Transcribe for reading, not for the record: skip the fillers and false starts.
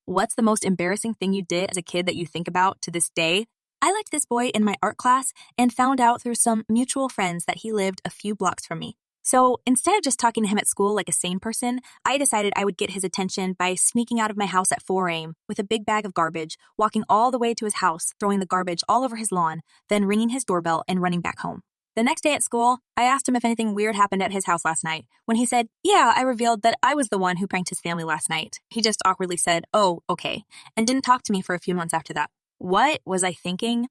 What's the most embarrassing thing you did as a kid that you think about to this day? I liked this boy in my art class and found out through some mutual friends that he lived a few blocks from me. So instead of just talking to him at school like a sane person, I decided I would get his attention by sneaking out of my house at 4 a.m. with a big bag of garbage, walking all the way to his house, throwing the garbage all over his lawn, then ringing his doorbell and running back home. The next day at school, I asked him if anything weird happened at his house last night. When he said, yeah, I revealed that I was the one who pranked his family last night. He just awkwardly said, oh, okay, and didn't talk to me for a few months after that. What was I thinking?